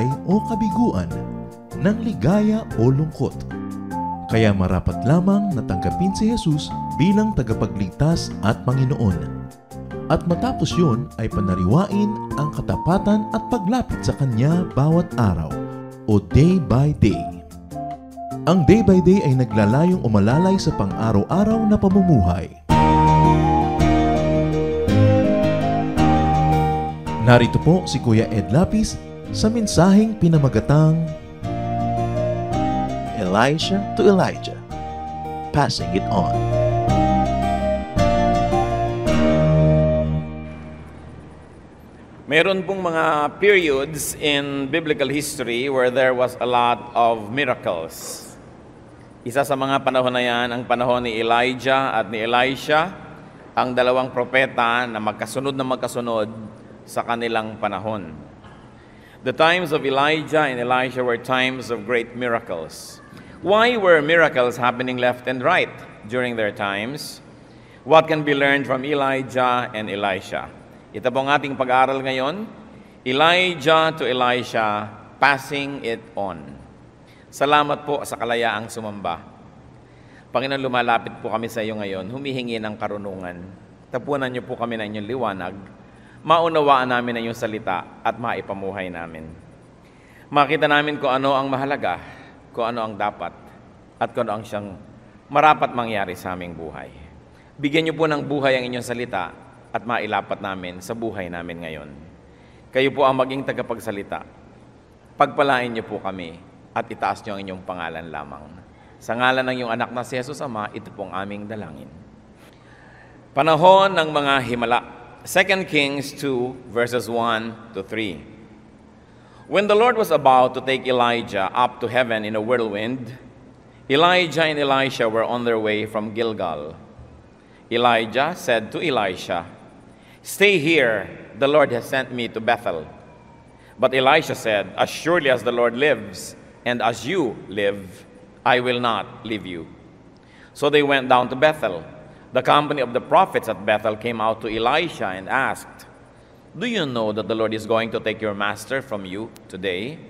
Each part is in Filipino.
tagumpay o kabiguan, ng ligaya o lungkot. Kaya marapat lamang na tanggapin si Jesus bilang tagapagligtas at Panginoon. At matapos yun ay panariwain ang katapatan at paglapit sa Kanya bawat araw o day by day. Ang day by day ay naglalayong umalalay sa pang-araw-araw na pamumuhay. Narito po si Kuya Ed Lapis sa mensaheng pinamagatang Elisha to Elijah, passing it on. Meron pong mga periods in biblical history where there was a lot of miracles. Isa sa mga panahon na yan, ang panahon ni Elijah at ni Elisha, ang dalawang propeta na magkasunod sa kanilang panahon. The times of Elijah and Elisha were times of great miracles. Why were miracles happening left and right during their times? What can be learned from Elijah and Elisha? Ito po ang ating pag-aaral ngayon, Elijah to Elisha, passing it on. Salamat po sa kalayaang sumamba. Panginoon, lumalapit po kami sa iyo ngayon, humihingi ng karunungan. Tapunan niyo po kami ng inyong liwanag, maunawaan namin ang iyong salita at maipamuhay namin. Makita namin kung ano ang mahalaga, kung ano ang dapat, at kung ano ang siyang marapat mangyari sa aming buhay. Bigyan niyo po ng buhay ang inyong salita at mailapat namin sa buhay namin ngayon. Kayo po ang maging tagapagsalita. Pagpalain niyo po kami at itaas niyo ang inyong pangalan lamang. Sa ngalan ng iyong anak na si Jesus Ama, ito pong aming dalangin. Panahon ng mga himala. 2 Kings 2 verses 1 to 3. When the Lord was about to take Elijah up to heaven in a whirlwind, Elijah and Elisha were on their way from Gilgal. Elijah said to Elisha, "Stay here, the Lord has sent me to Bethel." But Elisha said, "As surely as the Lord lives, and as you live, I will not leave you." So they went down to Bethel. The company of the prophets at Bethel came out to Elisha and asked, "Do you know that the Lord is going to take your master from you today?"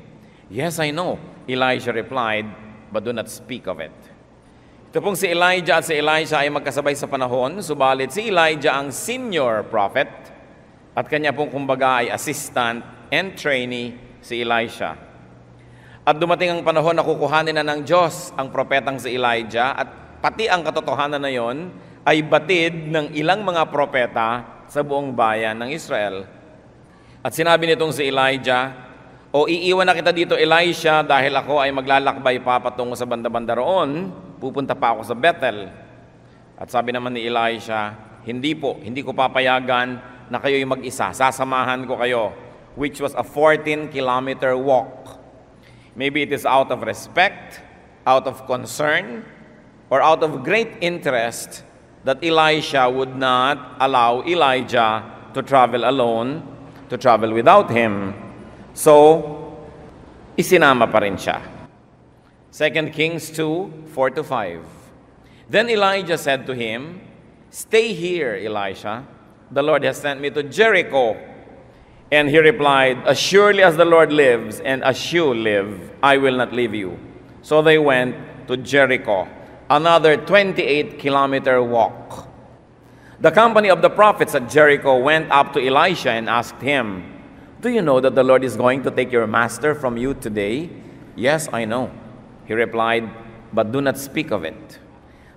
"Yes, I know," Elisha replied, "but do not speak of it." Ito pong si Elijah at si Elisha ay magkasabay sa panahon, subalit si Elijah ang senior prophet at kanya pong kumbaga ay assistant and trainee si Elisha. At dumating ang panahon na kukuhanin na ng Diyos ang propetang si Elijah at pati ang katotohanan na yon ay batid ng ilang mga propeta sa buong bayan ng Israel. At sinabi nitong si Elijah, "O iiwan na kita dito, Elisha, dahil ako ay maglalakbay pa patungo sa banda-banda roon. Pupunta pa ako sa Bethel." At sabi naman ni Elisha, hindi ko papayagan na kayo'y mag-isa. Sasamahan ko kayo, which was a 14-kilometer walk. Maybe it is out of respect, out of concern, or out of great interest that Elisha would not allow Elijah to travel alone, to travel without him. So, isinama pa rin siya. 2 Kings 2, 4-5. Then Elijah said to him, "Stay here, Elisha. The Lord has sent me to Jericho." And he replied, "As surely as the Lord lives and as you live, I will not leave you." So they went to Jericho, another 28-kilometer walk. The company of the prophets at Jericho went up to Elisha and asked him, "Do you know that the Lord is going to take your master from you today?" "Yes, I know," he replied, "but do not speak of it."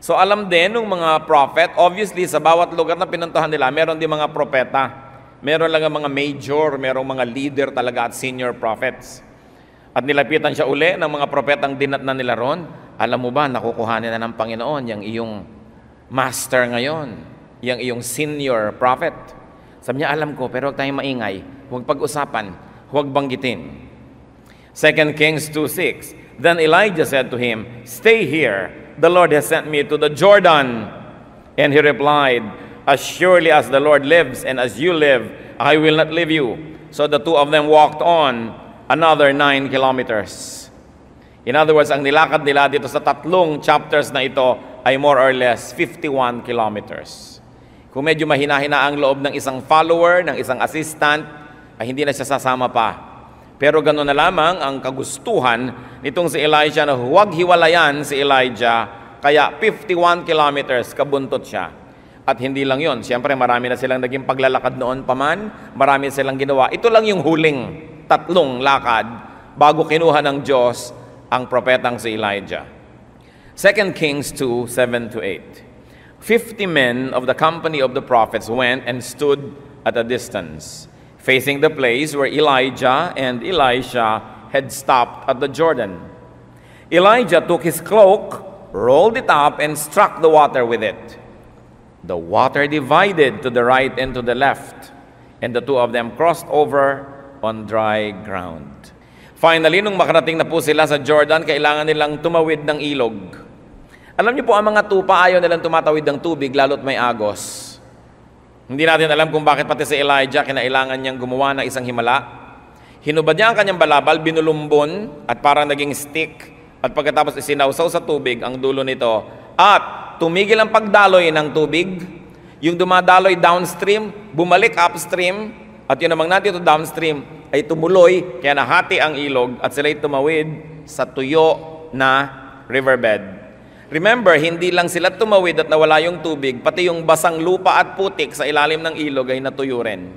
So alam din ng mga prophet, obviously sa bawat lugar na pinuntahan nila, meron din mga propeta. Meron lang mga major, merong mga leader talaga at senior prophets. At nilapitan siya uli ng mga propetang dinatnan nila ron. "Alam mo ba, nakukuhanin na ng Panginoon yung iyong master ngayon, yung iyong senior prophet." Sabi niya, "Alam ko, pero huwag tayong maingay. Huwag pag-usapan, huwag banggitin." 2 Kings 2:6. Then Elijah said to him, "Stay here. The Lord has sent me to the Jordan." And he replied, "As surely as the Lord lives and as you live, I will not leave you." So the two of them walked on another 9 kilometers. In other words, ang nilakad nila dito sa tatlong chapters na ito ay more or less 51 kilometers. Kung medyo mahina-hina ang loob ng isang follower, ng isang assistant, ay hindi na siya sasama pa. Pero gano'n na lamang ang kagustuhan nitong si Elisha na huwag hiwalayan si Elijah, kaya 51 kilometers kabuntot siya. At hindi lang yon, siyempre marami na silang naging paglalakad noon paman, marami silang ginawa. Ito lang yung huling 3 lakad bago kinuha ng Diyos ang propetang si Elijah. 2 Kings 2, 7-8. 50 men of the company of the prophets went and stood at a distance, facing the place where Elijah and Elisha had stopped at the Jordan. Elijah took his cloak, rolled it up, and struck the water with it. The water divided to the right and to the left, and the 2 of them crossed over on dry ground. Finally, nung makarating na po sila sa Jordan, kailangan nilang tumawid ng ilog. Alam niyo po, ang mga tupa ayaw nilang tumatawid ng tubig, lalo't may agos. Hindi natin alam kung bakit pati si Elijah kinailangan niyang gumawa ng isang himala. Hinubad niya ang kanyang balabal, binulumbon, at parang naging stick, at pagkatapos isinawsaw sa tubig ang dulo nito, at tumigil ang pagdaloy ng tubig. Yung dumadaloy downstream, bumalik upstream, at yun namang natin ito downstream, ay tumuloy, kaya nahati ang ilog, at sila'y tumawid sa tuyo na riverbed. Remember, hindi lang sila tumawid at nawala yung tubig, pati yung basang lupa at putik sa ilalim ng ilog ay natuyo rin.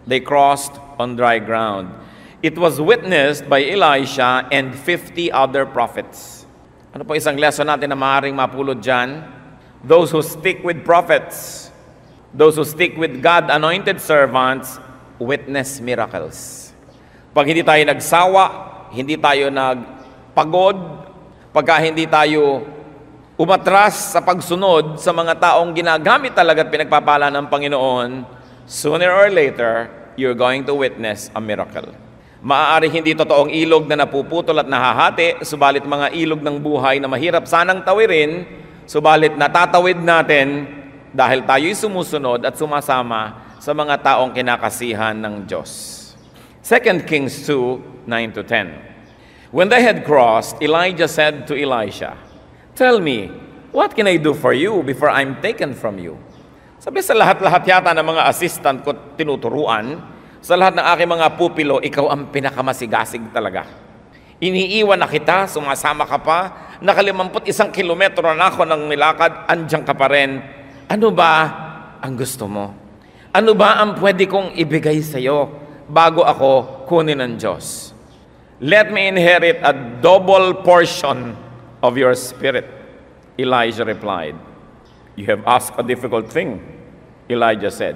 They crossed on dry ground. It was witnessed by Elisha and 50 other prophets. Ano po isang lesson natin na maaaring mapulot dyan? Those who stick with prophets, those who stick with God-anointed servants, witness miracles. Pag hindi tayo nagsawa, hindi tayo nagpagod, pagka hindi tayo umatras sa pagsunod sa mga taong ginagamit talaga at pinagpapala ng Panginoon, sooner or later, you're going to witness a miracle. Maaari hindi totoong ilog na napuputol at nahahati, subalit mga ilog ng buhay na mahirap sanang tawirin, subalit natatawid natin dahil tayo'y sumusunod at sumasama sa mga taong kinakasihan ng Diyos. 2 Kings 2, 9-10. When they had crossed, Elijah said to Elisha, "Tell me, what can I do for you before I'm taken from you?" Sabi sa lahat-lahat yata ng mga assistant ko tinuturuan, sa lahat ng aking mga pupilo, ikaw ang pinakamasigasig talaga. Iniiwan na kita, sumasama ka pa, naka 51 kilometro na ako ng nilakad, andyan ka pa rin. Ano ba ang gusto mo? Ano ba ang pwede kong ibigay sa iyo bago ako kunin ng Diyos? Let me inherit a double portion of your spirit. Elijah replied, "You have asked a difficult thing," Elijah said.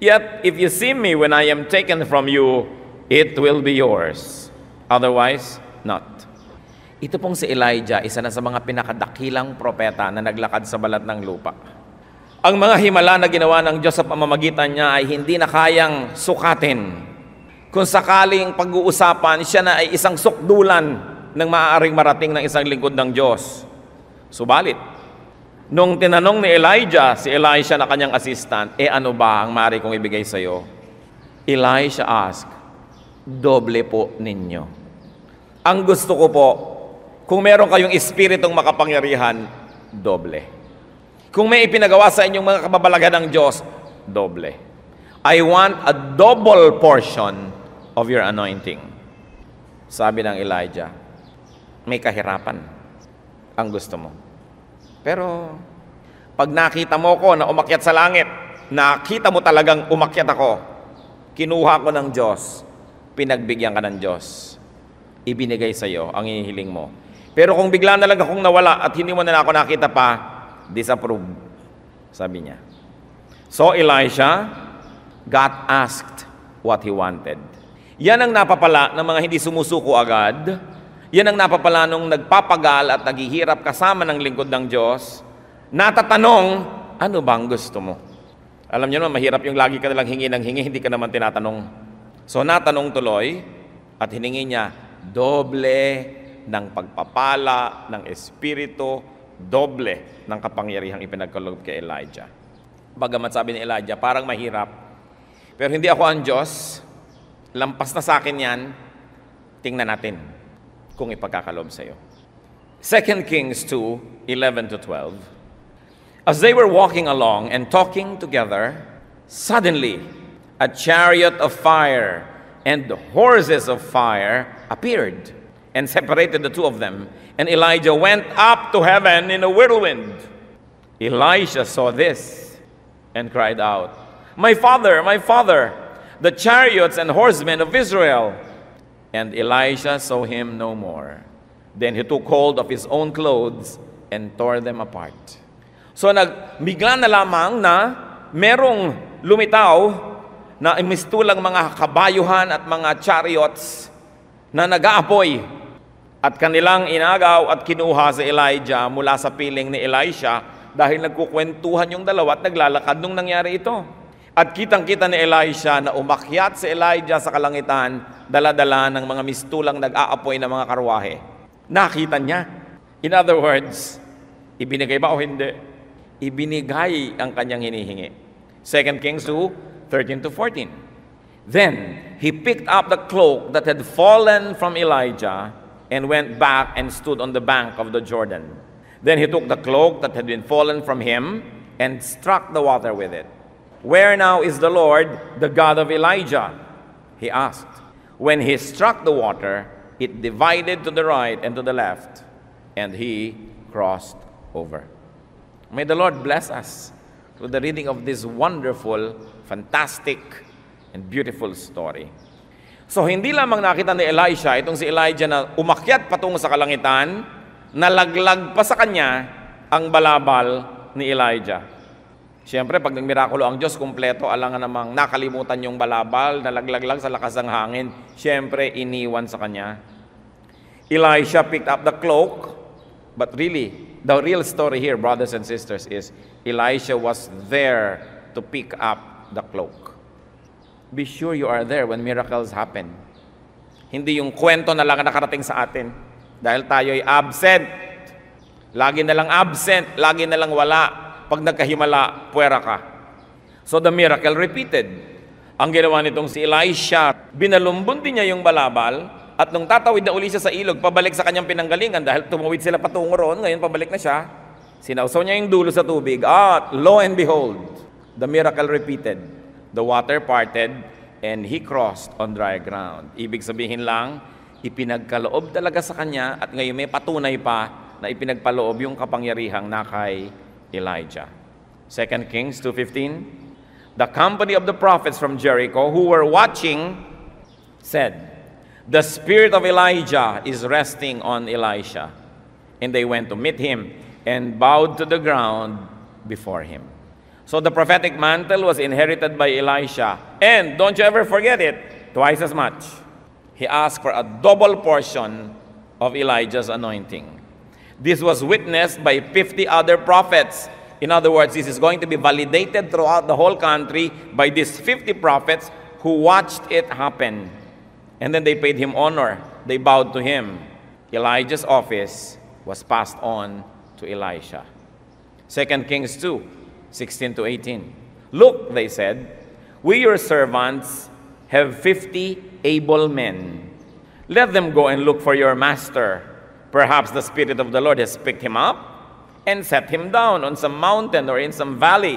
"Yet if you see me when I am taken from you, it will be yours. Otherwise, not." Ito pong si Elijah, isa na sa mga pinakadakilang propeta na naglakad sa balat ng lupa. Ang mga himala na ginawa ng Diyos sa pamamagitan niya ay hindi na kayang sukatin. Kung sakaling pag-uusapan, siya na ay isang sukdulan ng maaaring marating ng isang lingkod ng Diyos. Subalit, nung tinanong ni Elijah, si Elisha na kanyang assistant, ano ba ang maaari kong ibigay sa iyo? Elisha asked, "Doble po ninyo." Ang gusto ko po, kung meron kayong espiritong makapangyarihan, doble. Kung may ipinagawa sa inyong mga kababalagan ng Diyos, doble. I want a double portion of your anointing. Sabi ng Elijah, may kahirapan ang gusto mo. Pero pag nakita mo ko na umakyat sa langit, nakita mo talagang umakyat ako, kinuha ko ng Diyos, pinagbigyan ka ng Diyos, ibinigay sa iyo ang hinihiling mo. Pero kung bigla na lang akong nawala at hindi mo na ako nakita pa, disapprove, sabi niya. So Elisha got asked what he wanted. Yan ang napapala ng mga hindi sumusuko agad. Yan ang napapala nung nagpapagal at naghihirap kasama ng lingkod ng Diyos. Natatanong, ano bang gusto mo? Alam niyo naman, mahirap yung lagi ka nalang hingi ng hingi, hindi ka naman tinatanong. So natanong tuloy at hiningi niya doble ng pagpapala, ng espiritu, doble ng kapangyarihang ipinagkaloob kay Elijah. Bagamat sabi ni Elijah, parang mahirap. Pero hindi ako ang Diyos. Lampas na sa akin yan. Tingnan natin kung ipagkakaloob sa iyo. 2 Kings 2, 11-12. As they were walking along and talking together, suddenly a chariot of fire and the horses of fire appeared and separated the two of them. And Elijah went up to heaven in a whirlwind. Elisha saw this and cried out, my father, the chariots and horsemen of Israel. And Elisha saw him no more. Then he took hold of his own clothes and tore them apart. So bigla na lamang na merong lumitaw na imistulang mga kabayuhan at mga chariots na nag-aapoy at kanilang inagaw at kinuha si Elijah mula sa piling ni Elisha dahil nagkukwentuhan yung dalawa at naglalakad nung nangyari ito. At kitang-kita ni Elisha na umakyat si Elijah sa kalangitan, dala-dala ng mga mistulang nag-aapoy na mga karwahe. Nakita niya. In other words, ibinigay ba o hindi? Ibinigay ang kanyang hinihingi. 2 Kings 2:13-14. Then he picked up the cloak that had fallen from Elijah and went back and stood on the bank of the Jordan. Then he took the cloak that had been fallen from him and struck the water with it. Where now is the Lord, the God of Elijah? He asked. When he struck the water, it divided to the right and to the left, and he crossed over. May the Lord bless us with the reading of this wonderful, fantastic, and beautiful story. So hindi lamang nakita ni Elisha, itong si Elijah na umakyat patungo sa kalangitan, nalaglag pa sa kanya ang balabal ni Elijah. Siyempre, pag nagmirakulo ang Diyos, kumpleto, alangan namang nakalimutan yung balabal, nalaglag lang sa lakas ng hangin. Siyempre, iniwan sa kanya. Elisha picked up the cloak, but really, the real story here, brothers and sisters, is Elisha was there to pick up the cloak. Be sure you are there when miracles happen. Hindi yung kwento na lang nakarating sa atin. Dahil tayo'y absent. Lagi na lang absent, lagi na lang wala. Pag nagkahimala, puwera ka. So the miracle repeated. Ang ginawa nitong si Elisha, binalumbon din niya yung balabal, at nung tatawid na uli siya sa ilog, pabalik sa kanyang pinanggalingan, dahil tumawid sila patungo roon, ngayon pabalik na siya, sinausaw niya yung dulo sa tubig, at lo and behold, the miracle repeated. The water parted, and he crossed on dry ground. Ibig sabihin lang, ipinagkaloob talaga sa kanya, at ngayon may patunay pa na ipinagpaloob yung kapangyarihang na kay Elijah. 2 Kings 2:15. The company of the prophets from Jericho who were watching said, the spirit of Elijah is resting on Elisha. And they went to meet him and bowed to the ground before him. So the prophetic mantle was inherited by Elisha. And don't you ever forget it, twice as much. He asked for a double portion of Elijah's anointing. This was witnessed by 50 other prophets. In other words, this is going to be validated throughout the whole country by these 50 prophets who watched it happen. And then they paid him honor. They bowed to him. Elijah's office was passed on to Elisha. 2 Kings 2:16-18. Look, they said, we your servants have 50 able men. Let them go and look for your master. Perhaps the Spirit of the Lord has picked him up and set him down on some mountain or in some valley.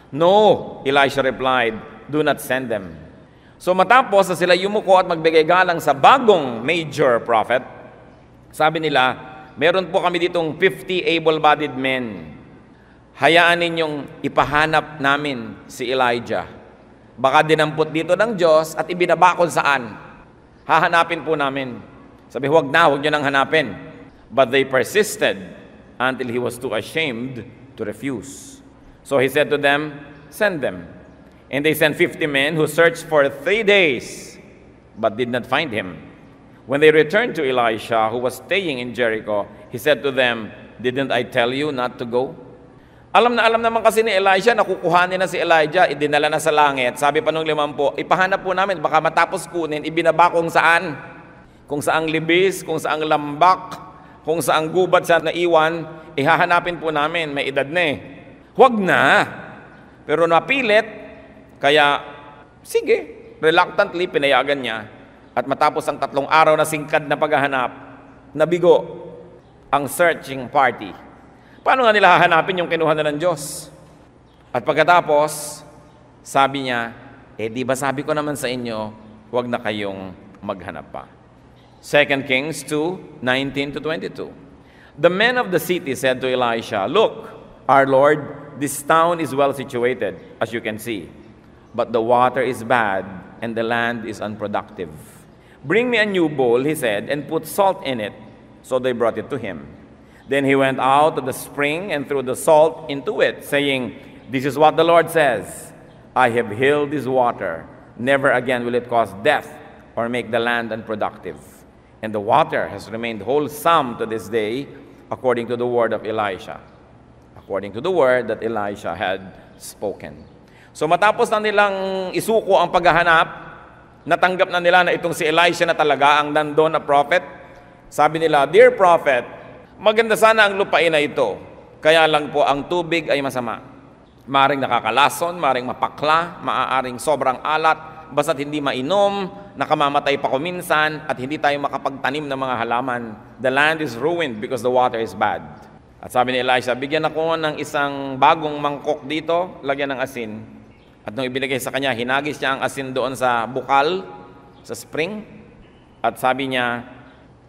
No, Elisha replied, do not send them. So matapos na sila yumuko at magbigay galang sa bagong major prophet, sabi nila, meron po kami ditong 50 able-bodied men. Hayaan ninyong ipahanap namin si Elijah. Baka dinampot dito ng Diyos at ibinabakol saan. Hahanapin po namin. Sabi, huwag nyo nang hanapin. But they persisted until he was too ashamed to refuse. So he said to them, send them. And they sent 50 men who searched for 3 days, but did not find him. When they returned to Elisha, who was staying in Jericho, he said to them, didn't I tell you not to go? Alam naman kasi ni Elisha, nakukuhanin na si Elijah, idinala na sa langit. Sabi pa nung 50, ipahanap po namin, baka matapos kunin, ibinaba kung saan. Kung saang libis, kung saang lambak, kung saang gubat sa naiwan, ihahanapin po namin, may edad na eh. Huwag na. Pero napilit, kaya, sige, reluctantly, pinayagan niya. At matapos ang 3 araw na singkad na paghahanap, nabigo ang searching party. Paano nga nila hahanapin yung kinuha na ng Diyos? At pagkatapos, sabi niya, di ba sabi ko naman sa inyo, huwag na kayong maghanap pa. 2 Kings 2:19-22. The men of the city said to Elisha, "Look, our Lord, this town is well situated, as you can see, but the water is bad and the land is unproductive. Bring me a new bowl," he said, "and put salt in it." So they brought it to him. Then he went out to the spring and threw the salt into it, saying, "This is what the Lord says, I have healed this water. Never again will it cause death or make the land unproductive." And the water has remained wholesome to this day, according to the word of Elisha. According to the word that Elisha had spoken. So matapos na nilang isuko ang paghahanap, natanggap na nila na itong si Elisha na talaga ang nandun na prophet. Sabi nila, "Dear prophet, maganda sana ang lupain na ito. Kaya lang po ang tubig ay masama. Maaring nakakalason, maaring mapakla, maaaring sobrang alat, basta't hindi mainom, nakamamatay pa kuminsan, at hindi tayo makapagtanim ng mga halaman. The land is ruined because the water is bad." At sabi ni Elisha, "Bigyan ako ng isang bagong mangkok dito, lagyan ng asin." At nung ibinigay sa kanya, hinagis niya ang asin doon sa bukal, sa spring. At sabi niya,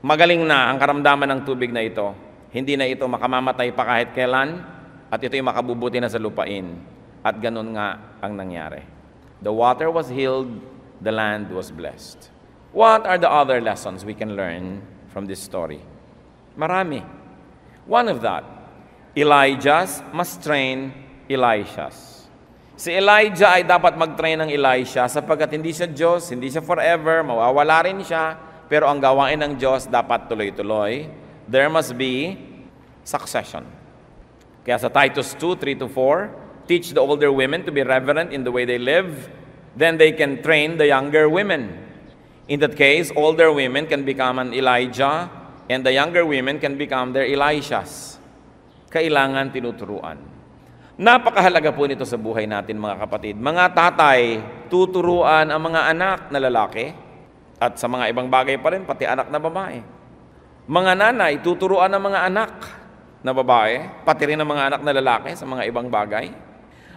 "Magaling na ang karamdaman ng tubig na ito. Hindi na ito makamamatay pa kahit kailan, at ito'y makabubuti na sa lupain." At ganun nga ang nangyari. The water was healed, the land was blessed. What are the other lessons we can learn from this story? Marami. One of that, Elijah's must train Elishas. Si Elijah ay dapat mag-train ng Elisha sapagkat hindi siya Diyos, hindi siya forever, mawawala rin siya, pero ang gawain ng Diyos dapat tuloy-tuloy. There must be succession. Kaya sa Titus 2:3-4, teach the older women to be reverent in the way they live, then they can train the younger women. In that case, older women can become an Elijah, and the younger women can become their Elishas. Kailangan tinuturuan. Napakahalaga po nito sa buhay natin, mga kapatid. Mga tatay, tuturuan ang mga anak na lalaki, at sa mga ibang bagay pa rin, pati anak na babae. Mga nanay, tuturuan ang mga anak na babae, pati rin ang mga anak na lalaki sa mga ibang bagay.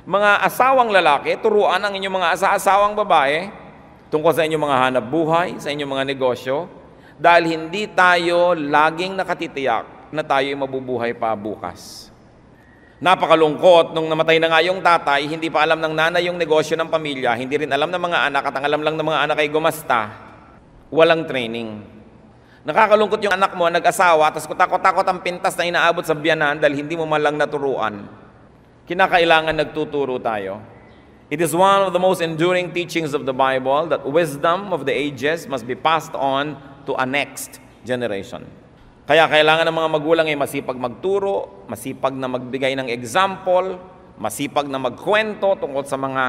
Mga asawang lalaki, turuan ang inyong mga asawang babae tungkol sa inyong mga hanap buhay, sa inyong mga negosyo, dahil hindi tayo laging nakatitiyak na tayo mabubuhay pa bukas. Napakalungkot, nung namatay na nga yung tatay, hindi pa alam ng nanay yung negosyo ng pamilya, hindi rin alam ng mga anak, at ang alam lang ng mga anak ay gumasta. Walang training. Nakakalungkot yung anak mo, nag-asawa, tapos kutakot-takot ang pintas na inaabot sa biyanan dahil hindi mo man lang naturuan. Kinakailangan nagtuturo tayo. It is one of the most enduring teachings of the Bible that wisdom of the ages must be passed on to a next generation. Kaya kailangan ng mga magulang ay masipag magturo, masipag na magbigay ng example, masipag na magkwento tungkol sa mga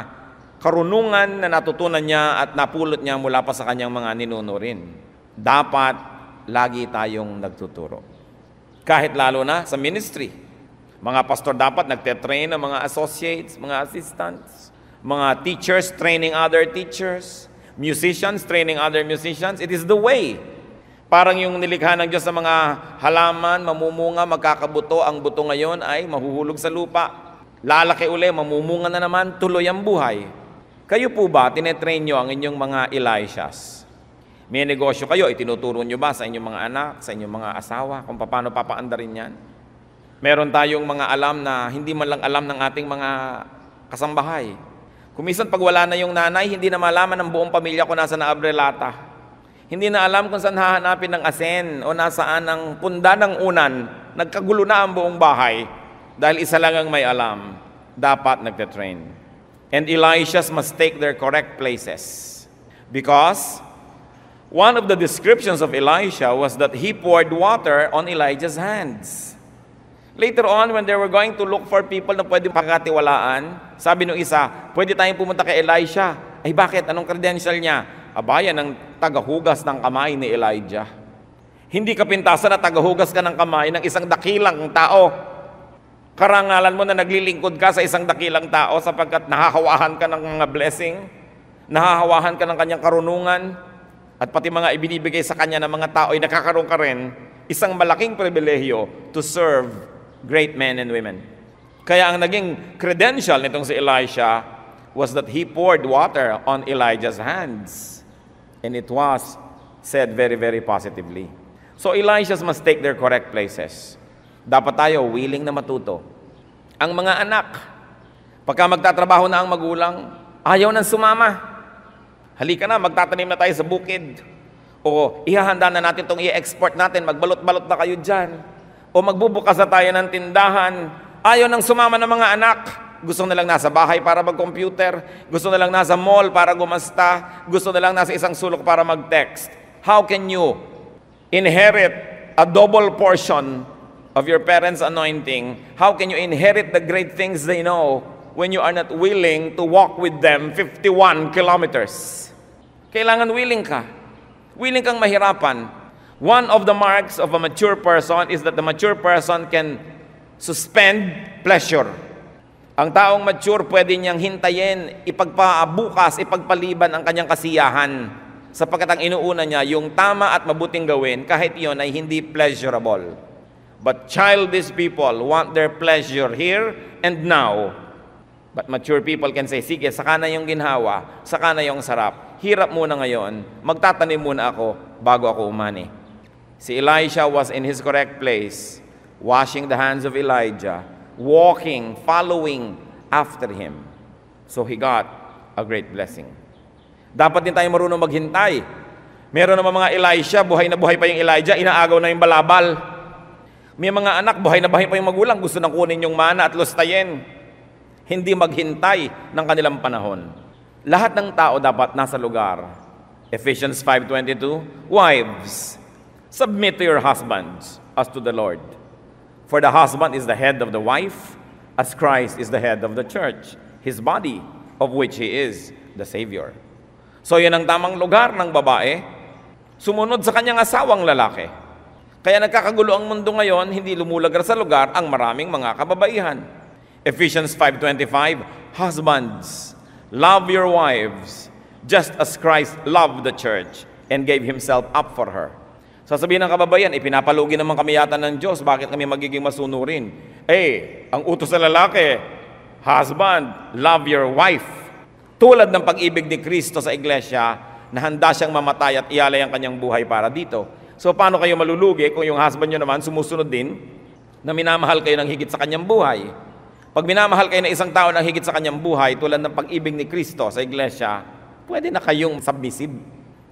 karunungan na natutunan niya at napulot niya mula pa sa kanyang mga ninuno rin. Dapat lagi tayong nagtuturo. Kahit lalo na sa ministry. Mga pastor dapat nagte-train ng mga associates, mga assistants, mga teachers training other teachers, musicians training other musicians. It is the way. Parang yung nilikha ng Diyos sa mga halaman, mamumunga, magkakabuto, ang buto ngayon ay mahuhulog sa lupa. Lalaki uli, mamumunga na naman, tuloy ang buhay. Kayo po ba, tinetrain nyo ang inyong mga Elishas? May negosyo kayo, itinuturo nyo ba sa inyong mga anak, sa inyong mga asawa, kung paano papaandarin yan? Meron tayong mga alam na hindi man lang alam ng ating mga kasambahay. Kumisan pag wala na yung nanay, hindi na malaman ng buong pamilya kung nasa na abrelata. Hindi na alam kung saan hahanapin ng asin o nasaan ang punda ng unan. Nagkagulo na ang buong bahay dahil isa lang ang may alam. Dapat nagte-train. And Elishas must take their correct places. Because one of the descriptions of Elisha was that he poured water on Elijah's hands. Later on, when they were going to look for people na pwede pagkatiwalaan, sabi nung isa, pwede tayong pumunta kay Elisha. Ay bakit? Anong credential niya? Abaya ng tagahugas ng kamay ni Elijah. Hindi kapintasan na tagahugas ka ng kamay ng isang dakilang tao. Karangalan mo na naglilingkod ka sa isang dakilang tao sapagkat nahahawahan ka ng mga blessing, nahahawahan ka ng kanyang karunungan, at pati mga ibinibigay sa kanya ng mga tao ay nakakaroon ka rin isang malaking pribilehyo to serve great men and women. Kaya ang naging credential nitong si Elisha was that he poured water on Elijah's hands. And it was said very, very positively. So Elijahs must take their correct places. Dapat tayo willing na matuto. Ang mga anak, pagka magtatrabaho na ang magulang, ayaw nang sumama. Halika na, magtatanim na tayo sa bukid. O ihahanda na natin itong i-export natin, magbalot-balot na kayo dyan. O magbubukas na tayo ng tindahan. Ayaw nang sumama ng mga anak. Gusto na lang nasa bahay para mag-computer. Gusto na lang nasa mall para gumasta. Gusto na lang nasa isang sulok para mag-text. How can you inherit a double portion of your parents' anointing? How can you inherit the great things they know when you are not willing to walk with them 51 kilometers? Kailangan willing ka. Willing kang mahirapan. One of the marks of a mature person is that the mature person can suspend pleasure. Ang taong mature, pwede niyang hintayin, ipagpabukas, ipagpaliban ang kanyang kasiyahan. Sapagkat ang inuuna niya, yung tama at mabuting gawin, kahit iyon ay hindi pleasurable. But childish people want their pleasure here and now. But mature people can say, sige, saka na yung ginhawa, saka na yung sarap. Hirap muna ngayon, magtatanim muna ako bago ako umani. Si Elisha was in his correct place, washing the hands of Elijah, walking, following after him. So he got a great blessing. Dapat din tayo marunong maghintay. Meron naman mga Elisha, buhay na buhay pa yung Elijah, inaagaw na yung balabal. May mga anak, buhay na buhay pa yung magulang, gusto nang kunin yung mana at lustayin. Hindi maghintay ng kanilang panahon. Lahat ng tao dapat nasa lugar. Ephesians 5:22, wives, submit to your husbands as to the Lord. For the husband is the head of the wife, as Christ is the head of the church, his body, of which he is the Savior. So yan ang tamang lugar ng babae, sumunod sa kanyang asawang lalaki. Kaya nagkakagulo ang mundo ngayon, hindi lumulagar sa lugar ang maraming mga kababaihan. Ephesians 5:25, husbands, love your wives, just as Christ loved the church and gave himself up for her. Sasabihin ng kababayan, ipinapalugi naman kami yata ng Diyos, bakit kami magiging masunurin? Ang utos sa lalaki, husband, love your wife. Tulad ng pag-ibig ni Kristo sa iglesia, na handa siyang mamatay at ialay ang kanyang buhay para dito. So paano kayo malulugi kung yung husband nyo naman sumusunod din, na minamahal kayo ng higit sa kanyang buhay? Pag minamahal kayo ng isang tao ng higit sa kanyang buhay, tulad ng pag-ibig ni Kristo sa iglesia, pwede na kayong submissive.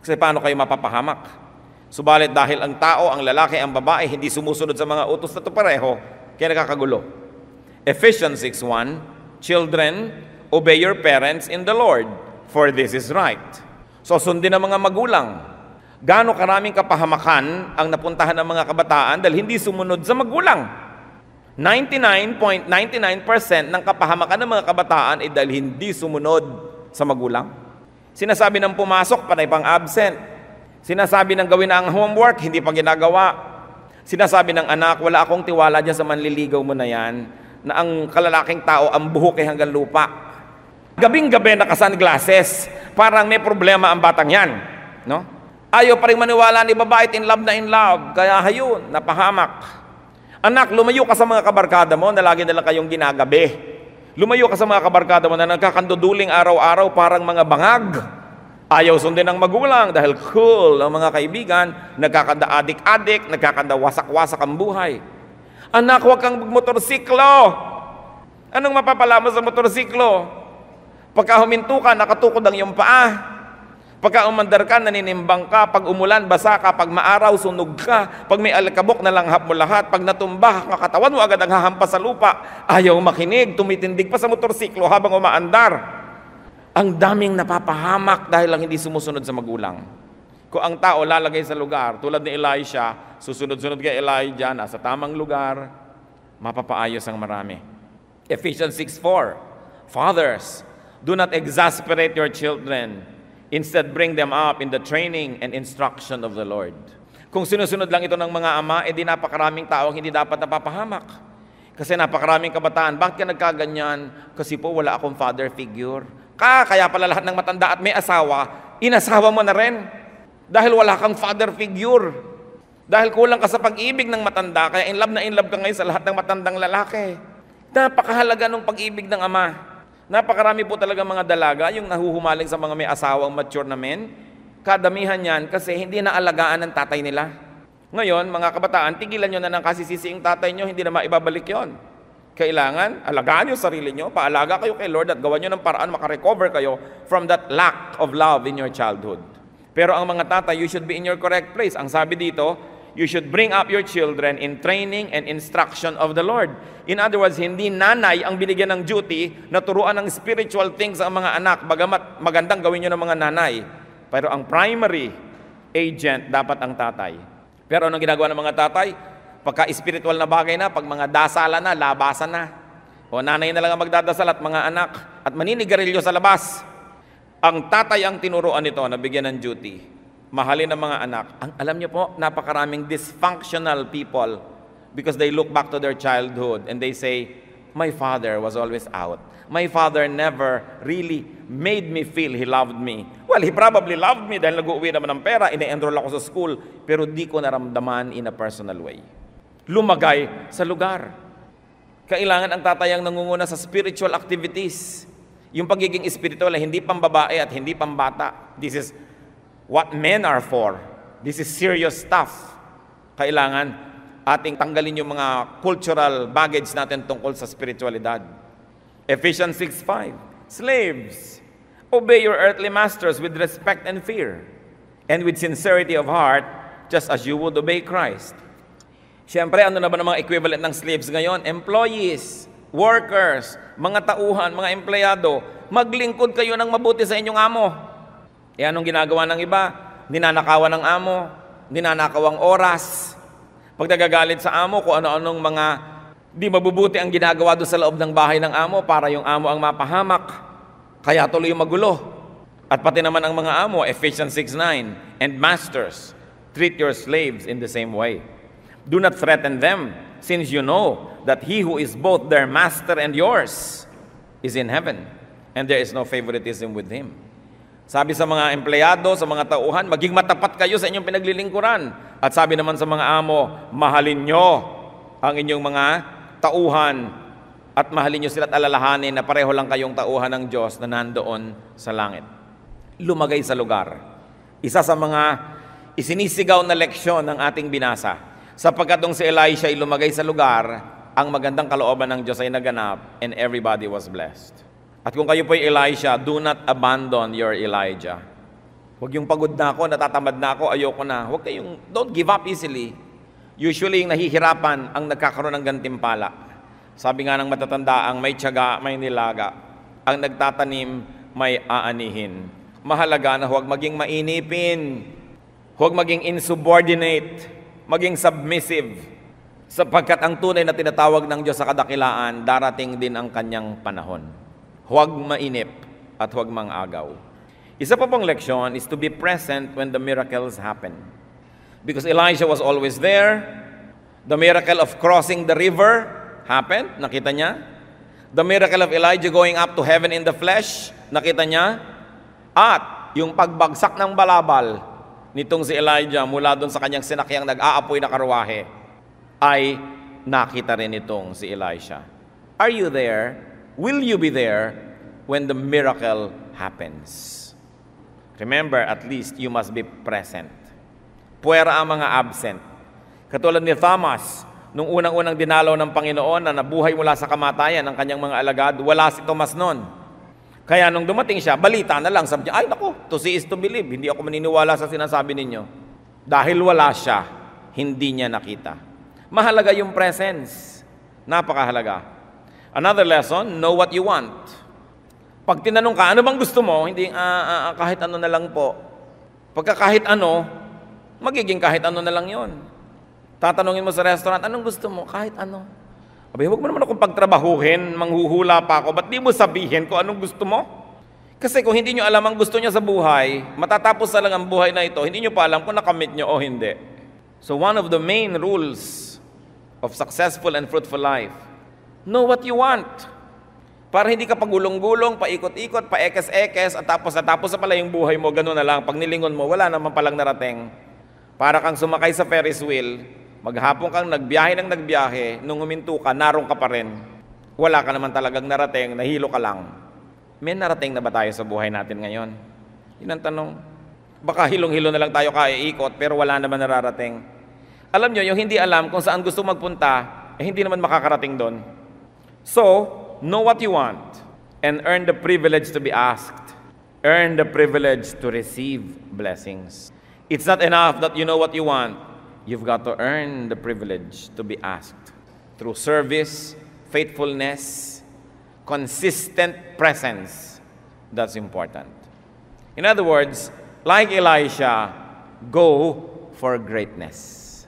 Kasi paano kayo mapapahamak? Subalit dahil ang tao, ang lalaki, ang babae, hindi sumusunod sa mga utos na ito pareho, kaya nakakagulo. Ephesians 6:1, children, obey your parents in the Lord, for this is right. So sundin ng mga magulang. Gaano karaming kapahamakan ang napuntahan ng mga kabataan dahil hindi sumunod sa magulang. 99.99% ng kapahamakan ng mga kabataan ay dahil hindi sumunod sa magulang. Sinasabi ng pumasok, panay pang absent. Sinasabi ng gawin na ang homework, hindi pa ginagawa. Sinasabi ng anak, wala akong tiwala dyan sa manliligaw mo na yan, na ang kalalaking tao ang buhok ay hanggang lupa. Gabing-gabi naka-sunglasses, parang may problema ang batang yan. No? Ayaw pa rin maniwala ni babae, in love, kaya hayun, napahamak. Anak, lumayo ka sa mga kabarkada mo na lagi nila kayong ginagabi. Lumayo ka sa mga kabarkada mo na nagkakanduduling araw-araw parang mga bangag. Ayaw sundin ng magulang dahil cool ang mga kaibigan, nagkakanda adik-adik, nagkakanda wasak-wasak ang buhay. Anak, huwag kang motorsiklo. Anong mapapala mo sa motorsiklo? Pagka huminto ka, nakatukod ang iyong paa. Pagka umandar ka, naninimbang ka. Pag umulan, basa ka. Pag maaraw, sunog ka. Pag may alikabok, nalanghap mo lahat. Pag natumba, katawan mo agad ang hahampas sa lupa. Ayaw makinig, tumitindig pa sa motorsiklo habang umaandar. Ang daming napapahamak dahil lang hindi sumusunod sa magulang. Kung ang tao lalagay sa lugar, tulad ni Elisha, susunod-sunod kay Elijah, nasa tamang lugar, mapapaayos ang marami. Ephesians 6:4, fathers, do not exasperate your children. Instead, bring them up in the training and instruction of the Lord. Kung sinusunod lang ito ng mga ama, edi napakaraming tao ang hindi dapat napapahamak. Kasi napakaraming kabataan, bakit ka nagkaganyan? Kasi po wala akong father figure. Kaya pala lahat ng matanda at may asawa, inasawa mo na rin. Dahil wala kang father figure. Dahil kulang ka sa pag-ibig ng matanda, kaya in love ka ngayon sa lahat ng matandang lalaki. Napakahalaga ng pag-ibig ng ama. Napakarami po talaga mga dalaga, yung nahuhumaling sa mga may asawang mature na men, Kadamihan yan kasi hindi naalagaan ng tatay nila. Ngayon, mga kabataan, tigilan nyo na ng kasisisi yung tatay nyo, hindi na maibabalik yon. Kailangan, alagaan yung sarili nyo, paalaga kayo kay Lord at gawan nyo ng paraan makarecover kayo from that lack of love in your childhood. Pero ang mga tatay, you should be in your correct place. Ang sabi dito, you should bring up your children in training and instruction of the Lord. In other words, hindi nanay ang binigyan ng duty na turuan ng spiritual things ang mga anak, bagamat magandang gawin nyo ng mga nanay. Pero ang primary agent dapat ang tatay. Pero anong ginagawa ng mga tatay? Pagka-spiritual na bagay na, pag mga dasalan na, labasan na. O nanay na lang ang magdadasal at mga anak at maninigarilyo sa labas. Ang tatay ang tinuruan nito na bigyan ng duty. Mahalin ang mga anak. Alam niyo po, napakaraming dysfunctional people because they look back to their childhood and they say, my father was always out. My father never really made me feel he loved me. Well, he probably loved me dahil nag-uwi naman ng pera, ine-enroll ako sa school, pero di ko naramdaman in a personal way. Lumagay sa lugar. Kailangan ang tatay ang nangunguna sa spiritual activities. Yung pagiging spiritual ay hindi pambabae at hindi pambata. This is what men are for. This is serious stuff. Kailangan ating tanggalin yung mga cultural baggage natin tungkol sa spiritualidad. Ephesians 6:5. Slaves, obey your earthly masters with respect and fear, and with sincerity of heart, just as you would obey Christ. Siyempre, ano na ba ng mga equivalent ng slaves ngayon? Employees, workers, mga tauhan, mga empleyado, maglingkod kayo ng mabuti sa inyong amo. E anong ginagawa ng iba? Ninanakawan ng amo, ninanakawang oras. Pag nagagalit sa amo, kung ano-anong mga di mabubuti ang ginagawa doon sa loob ng bahay ng amo para yung amo ang mapahamak. Kaya tuloy yung magulo. At pati naman ang mga amo, Ephesians 6:9, and masters, treat your slaves in the same way. Do not threaten them, since you know that he who is both their master and yours is in heaven, and there is no favoritism with him. Sabi sa mga empleyado, sa mga tauhan, maging matapat kayo sa inyong pinaglilingkuran. At sabi naman sa mga amo, mahalin nyo ang inyong mga tauhan at mahalin nyo sila at alalahanin na pareho lang kayong tauhan ng Diyos na nandoon sa langit. Lumagay sa lugar. Isa sa mga isinisigaw na leksyon ng ating binasa. Sapagkat nung si Elisha ay lumagay sa lugar, ang magandang kalooban ng Diyos ay naganap and everybody was blessed. At kung kayo po ay Elisha, do not abandon your Elijah. Huwag yung pagod na ako, natatamad na ako, ayoko na. Huwag kayong, don't give up easily. Usually, yung nahihirapan ang nagkakaroon ng gantimpala. Sabi nga ng matatanda, ang may tiyaga, may nilaga. Ang nagtatanim, may aanihin. Mahalaga na huwag maging mainipin. Huwag maging insubordinate. Maging submissive. Sapagkat ang tunay na tinatawag ng Diyos sa kadakilaan, darating din ang kanyang panahon. Huwag mainip at huwag mangagaw. Isa pa pong leksyon is to be present when the miracles happen. Because Elijah was always there. The miracle of crossing the river happened. Nakita niya. The miracle of Elijah going up to heaven in the flesh. Nakita niya. At yung pagbagsak ng balabal nitong si Elijah mula doon sa kanyang sinakyang nag-aapoy na karwahe ay nakita rin itong si Elisha. Are you there? Will you be there when the miracle happens? Remember, at least you must be present. Puwera ang mga absent. Katulad ni Thomas, nung unang-unang dinalaw ng Panginoon na nabuhay mula sa kamatayan ng kanyang mga alagad, wala si Tomas noon. Kaya nung dumating siya, balita na lang. Sabi niya, ay naku, to see is to believe. Hindi ako maniniwala sa sinasabi ninyo. Dahil wala siya, hindi niya nakita. Mahalaga yung presence. Napakahalaga. Another lesson, know what you want. Pag tinanong ka, ano bang gusto mo? Hindi, kahit ano na lang po. Pagka kahit ano, magiging kahit ano na lang yon. Tatanungin mo sa restaurant, anong gusto mo? Kahit ano. Abay, huwag mo naman akong pagtrabahuhin, manghuhula pa ako. Ba't di mo sabihin kung anong gusto mo? Kasi kung hindi nyo alam ang gusto nyo sa buhay, matatapos na lang ang buhay na ito, hindi nyo pa alam kung nakamit nyo o hindi. So one of the main rules of successful and fruitful life, know what you want. Para hindi ka pagulong-gulong, paikot-ikot, paekes-ekes, at tapos na pala yung buhay mo, gano'n na lang. Pag nilingon mo, wala naman palang narating. Para kang sumakay sa Ferris wheel, maghapon kang nagbiyahe, nung huminto ka, narong ka pa rin. Wala ka naman talagang narating, nahilo ka lang. May narating na ba tayo sa buhay natin ngayon? Yun ang tanong. Baka hilong-hilo na lang tayo kaiikot pero wala naman nararating. Alam nyo, yung hindi alam kung saan gusto magpunta, hindi naman makakarating doon. So, know what you want and earn the privilege to be asked. Earn the privilege to receive blessings. It's not enough that you know what you want. You've got to earn the privilege to be asked. Through service, faithfulness, consistent presence. That's important. In other words, like Elisha, go for greatness.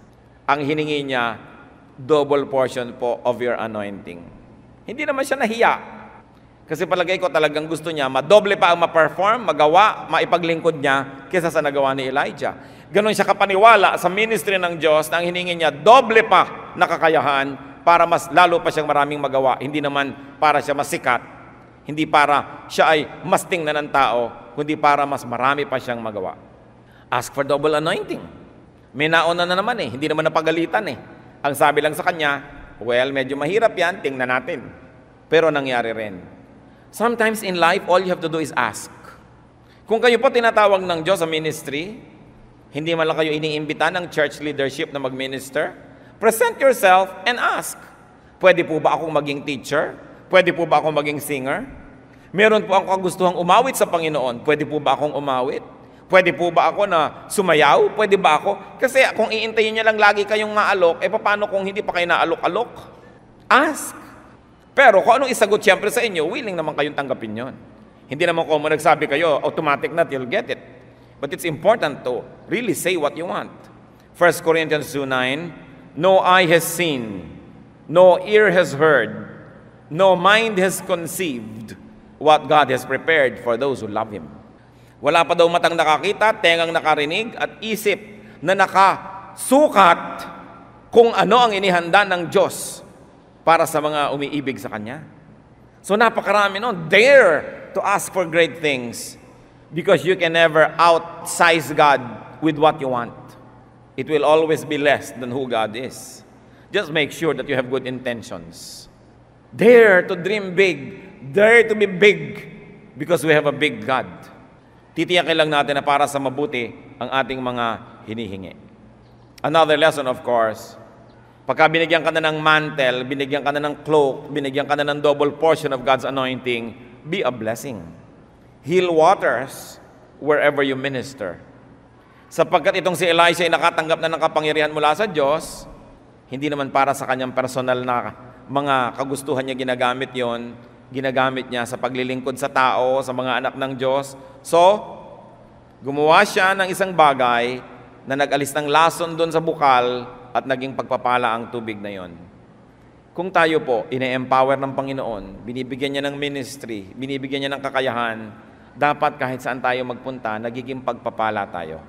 Ang hiningi niya, double portion po of your anointing. Hindi naman siya nahiya. Kasi palagay ko talagang gusto niya, madoble pa ang ma-perform, magawa, maipaglingkod niya kaysa sa nagawa ni Elijah. Ganon siya kapaniwala sa ministry ng Diyos na ang hiningi niya, doble pa na kakayahan para mas lalo pa siyang maraming magawa. Hindi naman para siya masikat, hindi para siya ay mas tingnan ng tao, kundi para mas marami pa siyang magawa. Ask for double anointing. May nauna na naman hindi naman napagalitan Ang sabi lang sa kanya, well, medyo mahirap yan, tingnan natin. Pero nangyari rin. Sometimes in life, all you have to do is ask. Kung kayo po tinatawag ng Diyos sa ministry, hindi man lang kayo iniimbita ng church leadership na mag-minister, present yourself and ask. Pwede po ba akong maging teacher? Pwede po ba akong maging singer? Meron po akong kagustuhang umawit sa Panginoon. Pwede po ba akong umawit? Pwede po ba ako na sumayaw? Pwede ba ako? Kasi kung iintayin niya lang lagi kayong maalok, paano kung hindi pa kayo naalok-alok? Ask. Pero kung anong isagot siyempre sa inyo, willing naman kayong tanggapin yon. Hindi naman kung nagsabi kayo, automatic na you'll get it. But it's important to really say what you want. 1 Corinthians 2:9, no eye has seen, no ear has heard, no mind has conceived what God has prepared for those who love Him. Wala pa daw matang nakakita, tengang nakarinig, at isip na nakasukat kung ano ang inihanda ng Diyos para sa mga umiibig sa Kanya. So napakarami nun. Dare to ask for great things because you can never outsize God with what you want. It will always be less than who God is. Just make sure that you have good intentions. Dare to dream big. Dare to be big because we have a big God. Titiyakin lang natin na para sa mabuti ang ating mga hinihingi. Another lesson, of course, pagka binigyan ka na ng mantle, binigyan ka na ng cloak, binigyan ka na ng double portion of God's anointing, be a blessing. Heal waters wherever you minister. Sapagkat itong si Elisha ay nakatanggap na ng kapangyarihan mula sa Diyos, hindi naman para sa kanyang personal na mga kagustuhan niya ginagamit yon, ginagamit niya sa paglilingkod sa tao, sa mga anak ng Diyos. So, gumawa siya ng isang bagay na nag-alis ng lason doon sa bukal at naging pagpapala ang tubig na yon. Kung tayo po, ine-empower ng Panginoon, binibigyan niya ng ministry, binibigyan niya ng kakayahan, dapat kahit saan tayo magpunta, nagiging pagpapala tayo.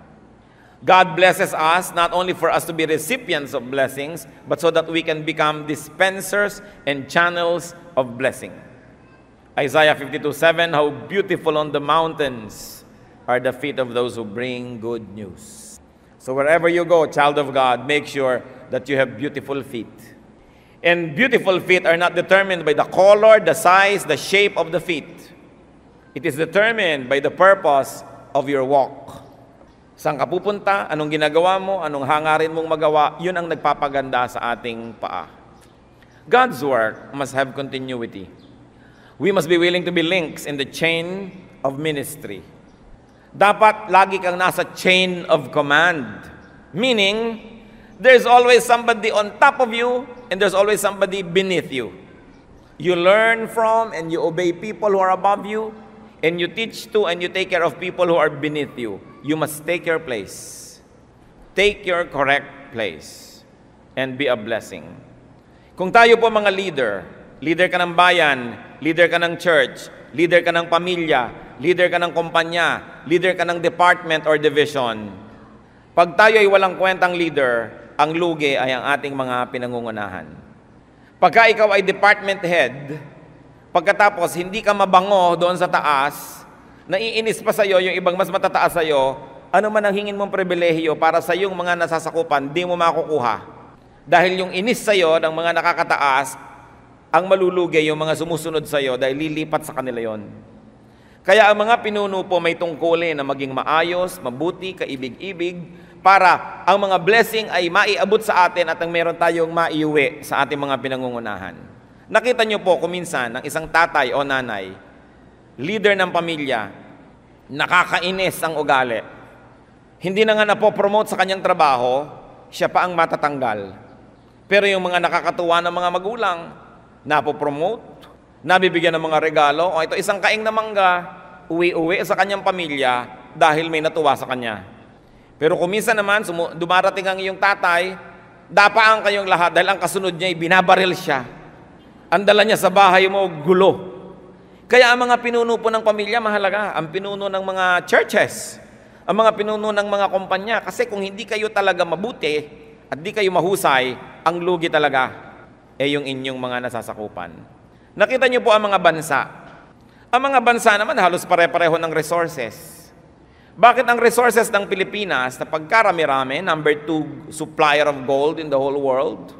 God blesses us not only for us to be recipients of blessings, but so that we can become dispensers and channels of blessing. Isaiah 52:7, how beautiful on the mountains are the feet of those who bring good news. So wherever you go, child of God, make sure that you have beautiful feet. And beautiful feet are not determined by the color, the size, the shape of the feet. It is determined by the purpose of your walk. Saan ka pupunta, anong ginagawa mo, anong hangarin mong magawa, yun ang nagpapaganda sa ating paa. God's work must have continuity. We must be willing to be links in the chain of ministry. Dapat lagi kang nasa chain of command. Meaning, there's always somebody on top of you and there's always somebody beneath you. You learn from and you obey people who are above you, and you teach to and you take care of people who are beneath you. You must take your place. Take your correct place and be a blessing. Kung tayo po mga leader ka ng bayan, leader ka ng church, leader ka ng pamilya, leader ka ng kumpanya, leader ka ng department or division, pag tayo ay walang kwentang leader, ang lugi ay ang ating mga pinangungunahan. Pagka ikaw ay department head, pagkatapos hindi ka mabango doon sa taas, naiinis pa sa'yo yung ibang mas matataas sa'yo, ano man ang hingin mong pribilehiyo para sa iyong mga nasasakupan, di mo makukuha. Dahil yung inis sa'yo ng mga nakakataas, ang malulugi yung mga sumusunod sa'yo dahil lilipat sa kanila yon. Kaya ang mga pinuno po may tungkulin na maging maayos, mabuti, kaibig-ibig, para ang mga blessing ay maiabot sa atin at ang meron tayong maiuwi sa ating mga pinangungunahan. Nakita niyo po kung minsan ang isang tatay o nanay, leader ng pamilya, nakakainis ang ugali. Hindi na nga napopromote sa kanyang trabaho, siya pa ang matatanggal. Pero yung mga nakakatuwa ng mga magulang, napopromote, nabibigyan ng mga regalo, o ito isang kaing na mangga, uwi-uwi sa kanyang pamilya dahil may natuwa sa kanya. Pero kung minsan naman, dumarating ang iyong tatay, dapaan kayong lahat dahil ang kasunod niya ay binabaril siya. Ang dala niya sa bahay mo, gulo. Kaya ang mga pinuno po ng pamilya, mahalaga. Ang pinuno ng mga churches, ang mga pinuno ng mga kumpanya. Kasi kung hindi kayo talaga mabuti at di kayo mahusay, ang lugi talaga ay yung inyong mga nasasakupan. Nakita niyo po ang mga bansa. Ang mga bansa naman halos pare-pareho ng resources. Bakit ang resources ng Pilipinas na pagkarami-rami, number 2 supplier of gold in the whole world,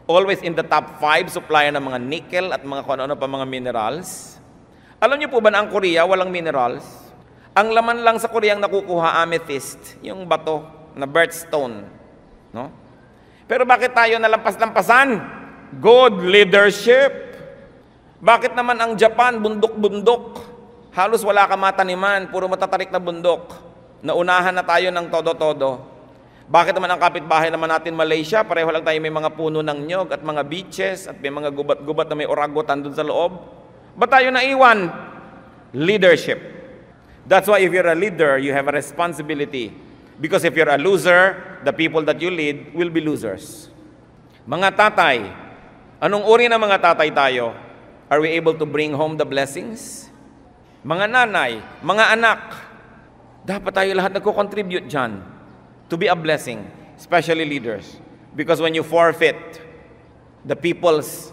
always in the top 5 supplier ng mga nickel at mga kung ano pa mga minerals? Alam niyo po ba na ang Korea walang minerals? Ang laman lang sa Korea ang nakukuha amethyst, yung bato na birthstone, no? Pero bakit tayo nalampas-lampasan? Good leadership. Bakit naman ang Japan bundok-bundok? Halos wala ka mataniman, puro matatarik na bundok. Naunahan na tayo ng todo-todo. Bakit naman ang kapitbahay naman natin Malaysia, pareho lang tayo may mga puno ng nyog at mga beaches at may mga gubat-gubat na may oragutan dun sa loob? Ba't tayo naiwan? Leadership. That's why if you're a leader, you have a responsibility. Because if you're a loser, the people that you lead will be losers. Mga tatay, anong uri ng mga tatay tayo? Are we able to bring home the blessings? Mga nanay, mga anak, dapat tayo lahat nagko-contribute dyan to be a blessing, especially leaders. Because when you forfeit the people's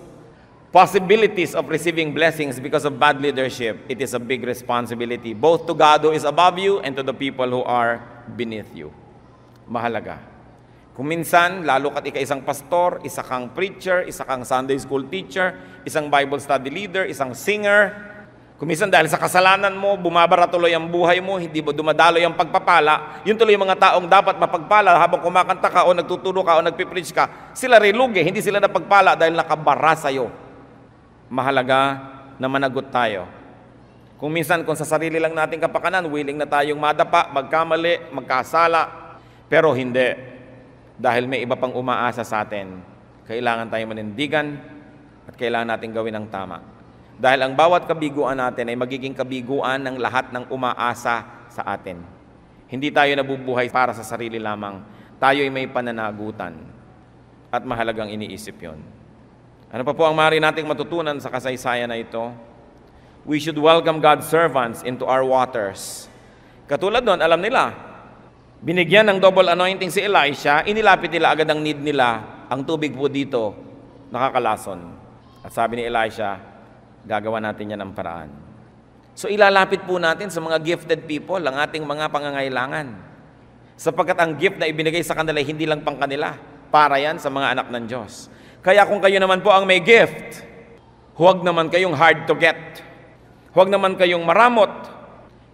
possibilities of receiving blessings because of bad leadership, it is a big responsibility, both to God who is above you and to the people who are beneath you. Mahalaga. Kung minsan, lalo kat isang pastor, isa kang preacher, isa kang Sunday school teacher, isang Bible study leader, isang singer, kung minsan dahil sa kasalanan mo, bumabara tuloy ang buhay mo, hindi mo dumadaloy ang pagpapala, yun tuloy yung mga taong dapat mapagpala habang kumakanta ka o nagtuturo ka o nagpipreach ka, sila rilugi, hindi sila napagpala dahil nakabara sa'yo. Mahalaga na managot tayo. Kung minsan, kung sa sarili lang nating kapakanan, willing na tayong madapa, magkamali, magkasala, pero hindi. Dahil may iba pang umaasa sa atin, kailangan tayong manindigan at kailangan natin gawin ang tama. Dahil ang bawat kabiguan natin ay magiging kabiguan ng lahat ng umaasa sa atin. Hindi tayo nabubuhay para sa sarili lamang. Tayo ay may pananagutan. At mahalagang iniisip yon. Ano pa po ang maaari nating matutunan sa kasaysayan na ito? We should welcome God's servants into our waters. Katulad nun, alam nila, binigyan ng double anointing si Elisha, inilapit nila agad ang need nila, ang tubig po dito, nakakalason. At sabi ni Elisha, gagawa natin yan ng paraan. So ilalapit po natin sa mga gifted people ang ating mga pangangailangan. Sapagkat ang gift na ibinigay sa kanila hindi lang pang kanila, para yan sa mga anak ng Diyos. Kaya kung kayo naman po ang may gift, huwag naman kayong hard to get. Huwag naman kayong maramot.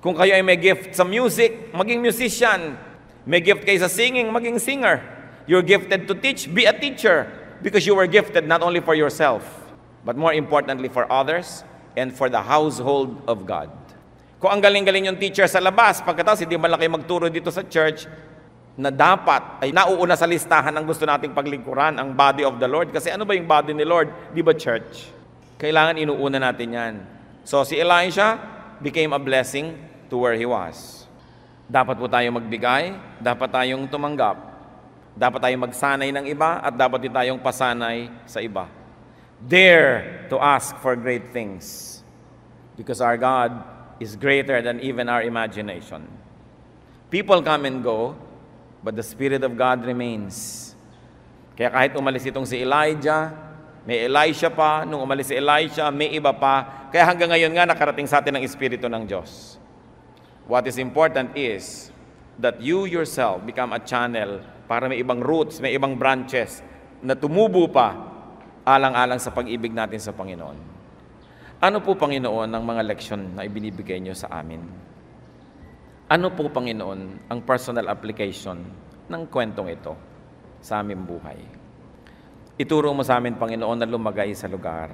Kung kayo ay may gift sa music, maging musician. May gift kayo sa singing, maging singer. You're gifted to teach, be a teacher. Because you were gifted not only for yourself, but more importantly for others and for the household of God. Kung ang galing-galing yung teacher sa labas, pagkatapos hindi malaki magturo dito sa church, na dapat ay nauuna sa listahan ng gusto nating paglingkuran, ang body of the Lord. Kasi ano ba yung body ni Lord? Di ba church? Kailangan inuuna natin yan. So si Elisha became a blessing to where he was. Dapat po tayong magbigay, dapat tayong tumanggap, dapat tayong magsanay ng iba, at dapat din tayong pasanay sa iba. Dare to ask for great things because our God is greater than even our imagination. People come and go, but the Spirit of God remains. Kaya kahit umalis itong si Elijah, may Elisha pa, nung umalis si Elisha, may iba pa. Kaya hanggang ngayon nga nakarating sa atin ang Espiritu ng Diyos. What is important is that you yourself become a channel para may ibang roots, may ibang branches na tumubo pa alang-alang sa pag-ibig natin sa Panginoon. Ano po, Panginoon, ang mga leksyon na ibinibigay niyo sa amin? Ano po, Panginoon, ang personal application ng kwentong ito sa aming buhay? Ituro mo sa amin, Panginoon, na lumagay sa lugar.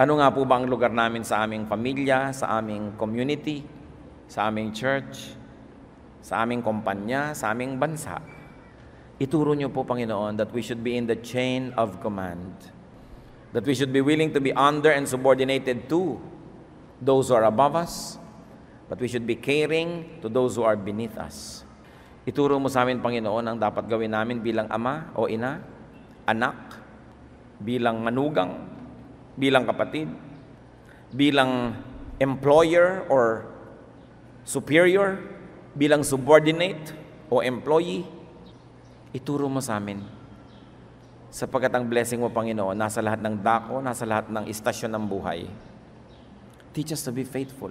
Ano nga po ba ang lugar namin sa aming pamilya, sa aming community, sa aming church, sa aming kumpanya, sa aming bansa? Ituro niyo po, Panginoon, that we should be in the chain of command, that we should be willing to be under and subordinated to those who are above us, but we should be caring to those who are beneath us. Ituro mo sa amin, Panginoon, ang dapat gawin namin bilang ama o ina, anak, bilang manugang, bilang kapatid, bilang employer or superior, bilang subordinate o employee. Ituro mo sa amin. Sapagkat ang blessing mo, Panginoon, nasa lahat ng dako, nasa lahat ng istasyon ng buhay. Teach us to be faithful.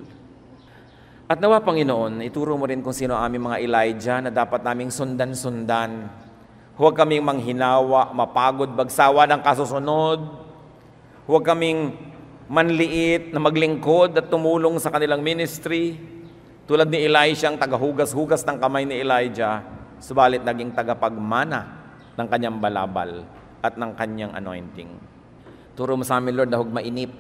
At nawa, Panginoon, ituro mo rin kung sino aming mga Elijah na dapat naming sundan-sundan. Huwag kaming manghinawa, mapagod, bagsawa ng kasusunod. Huwag kaming manliit na maglingkod at tumulong sa kanilang ministry. Tulad ni Elisha, ang tagahugas-hugas ng kamay ni Elijah, subalit naging tagapagmana ng kanyang balabal at ng kanyang anointing. Turo mo sa amin, Lord, na huwag mainip,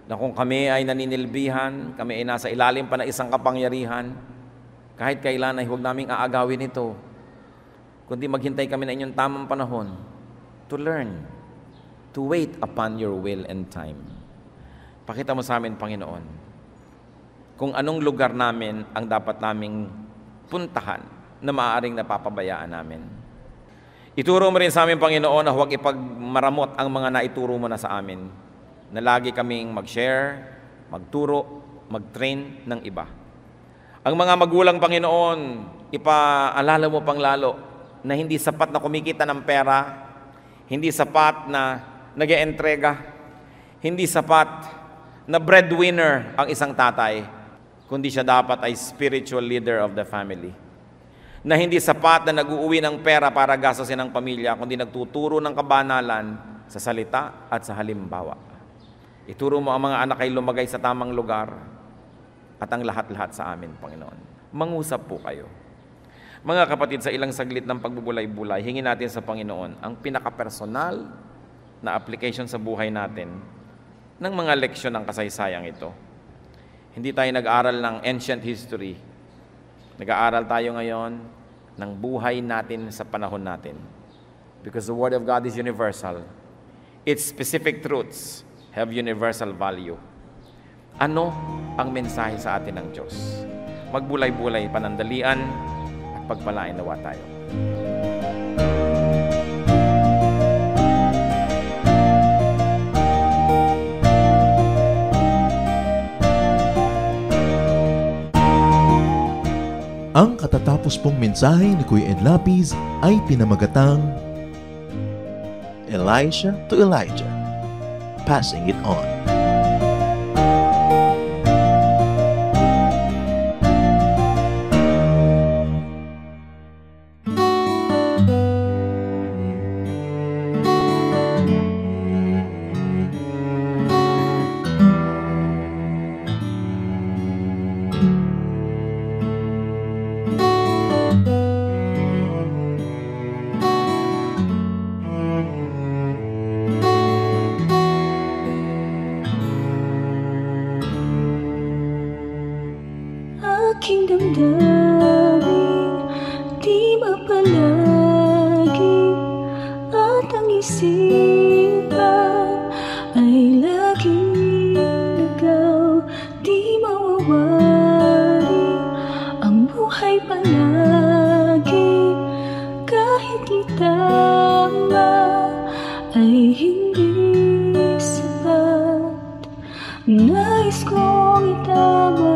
na kung kami ay naninilbihan, kami ay nasa ilalim pa ng isang kapangyarihan, kahit kailan ay huwag naming aagawin ito, kundi maghintay kami na inyong tamang panahon to learn, to wait upon your will and time. Pakita mo sa amin, Panginoon, kung anong lugar namin ang dapat naming puntahan na maaaring napapabayaan namin. Ituro mo rin sa amin, Panginoon, na huwag ipagmaramot ang mga naituro mo na sa amin, na lagi kaming mag-share, magturo, mag-train ng iba. Ang mga magulang, Panginoon, ipaalala mo pang lalo na hindi sapat na kumikita ng pera, hindi sapat na nag-e-entrega, hindi sapat na breadwinner ang isang tatay, kundi siya dapat ay spiritual leader of the family. Na hindi sapat na nag-uuwi ng pera para gastusin ang pamilya, kundi nagtuturo ng kabanalan sa salita at sa halimbawa. Ituro mo ang mga anak ay lumagay sa tamang lugar at ang lahat-lahat sa amin, Panginoon. Mangusap po kayo. Mga kapatid, sa ilang saglit ng pagbubulay-bulay, hingin natin sa Panginoon ang pinaka-personal na application sa buhay natin ng mga leksyon ng kasaysayang ito. Hindi tayo nag-aaral ng ancient history. Nag-aaral tayo ngayon ng buhay natin sa panahon natin. Because the Word of God is universal. Its specific truths have universal value. Ano ang mensahe sa atin ng Diyos? Magbulay-bulay, panandalian, at pagpalain nawa tayo. Ang katatapos pong mensahe ni Kuya Ed Lapiz ay pinamagatang Elisha to Elijah, passing it on. Aking damdamin, di mapalagi, at ang isipan ay laging nagaw, di mawawari ang buhay palagi, kahit itama ay hindi sapat. Nais kong itama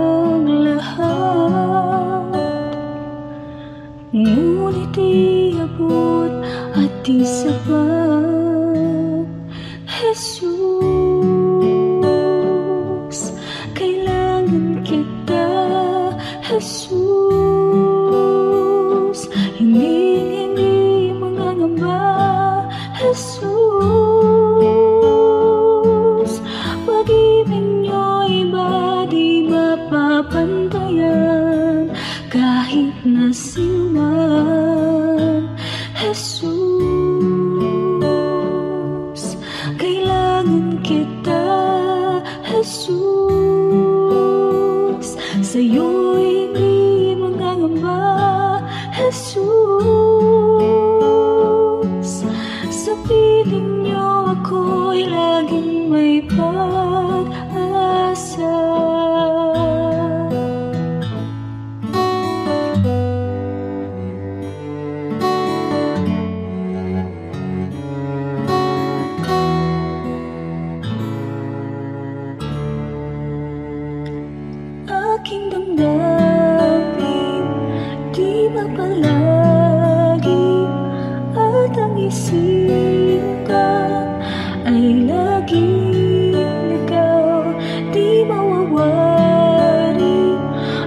ngunit iabot at di sapat. Jesus, kailangan kita. Jesus, hindi mangangamba. Jesus, Jesus, kailangan kita, Jesus. Sa'yo'y hindi mangangamba, Jesus. Sa piling niyo ako'y laging may pag-asa. Aking damdamin, di ba palagi at ang isipan ay laging ikaw, di mawawari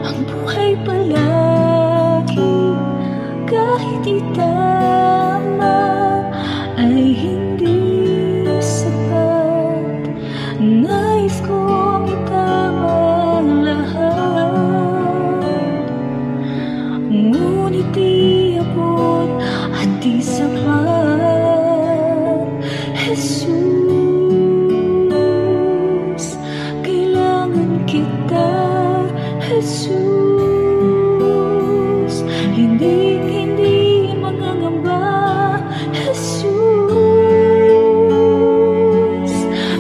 ang buhay palagi kahit itama ay hindi sapat. Nais kong itama ang lahat, ngunit di abot at di sapat. Jesus, kailangan kita, Jesus. Hindi mangangamba, Jesus.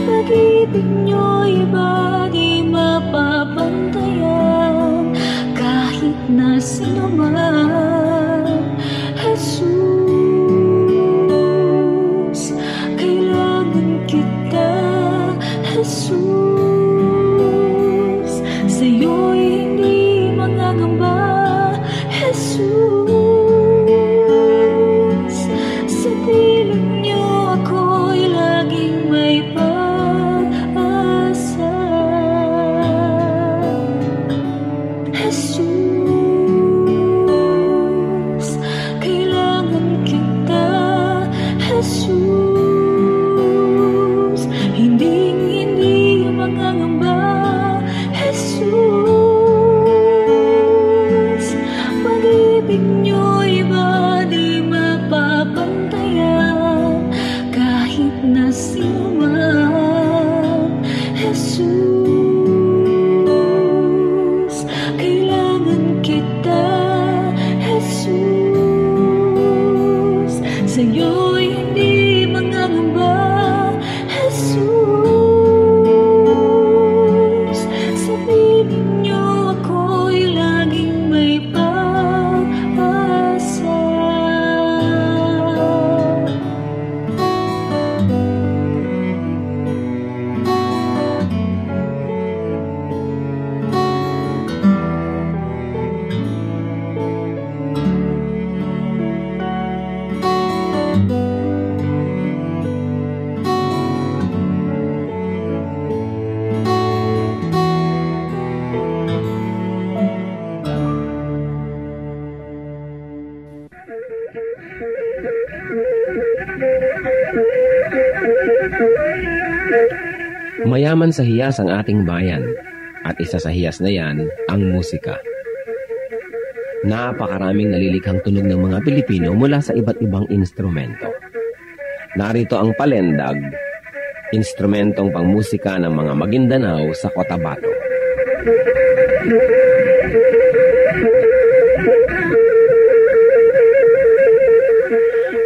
Pag-ibig niyo'y iba di mapapantayan kahit na sino man, Jesus. Kailangan kita, Jesus. Sa'yo'y hindi mangangamba, Jesus. Sa piling niyo ako'y laging may pag-asa, Jesus. Kailangan kita, Jesus. Hindi mangangamba, Jesus. Pag-ibig niyo'y iba di mapapantayan kahit na sino man, Jesus. Kailangan kita, Jesus. Sa'yo'y hindi mangangamba, Jesus. Sa piling niyo ako'y laging may pag-asa. Mayaman sa hiyas ang ating bayan, at isa sa hiyas na yan ang musika. Napakaraming nalilikhang tunog ng mga Pilipino mula sa iba't ibang instrumento. Narito ang palendag, instrumentong pangmusika ng mga Maguindanao sa Cotabato.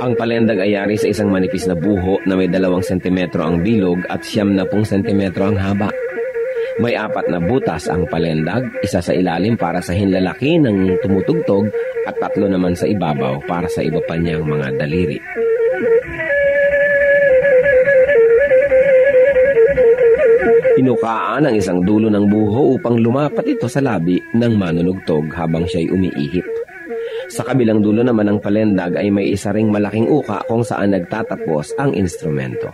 Ang palendag ay yari sa isang manipis na buho na may 2 sentimetro ang bilog at 90 sentimetro ang haba. May 4 na butas ang palendag, isa sa ilalim para sa hinlalaki ng tumutugtog at 3 naman sa ibabaw para sa iba pa niyang mga daliri. Inukaan ang isang dulo ng buho upang lumapat ito sa labi ng manunugtog habang siya'y umiihip. Sa kabilang dulo naman ng palendag ay may isa ring malaking uka kung saan nagtatapos ang instrumento.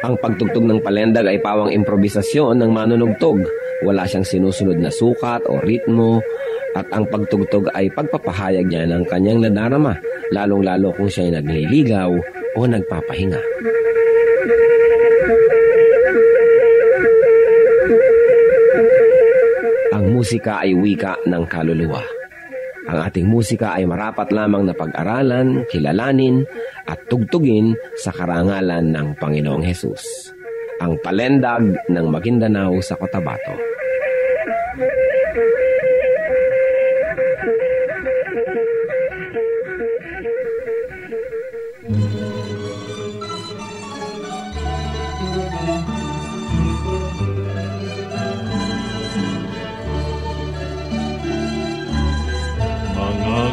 Ang pagtugtog ng palendag ay pawang improbisasyon ng manunugtog. Wala siyang sinusunod na sukat o ritmo at ang pagtugtog ay pagpapahayag niya ng kanyang nadarama, lalong-lalo kung siya'y nagliligaw o nagpapahinga. Ang musika ay wika ng kaluluwa. Ang ating musika ay marapat lamang na pag-aralan, kilalanin, at tugtugin sa karangalan ng Panginoong Hesus. Ang palendag ng Maguindanao sa Cotabato.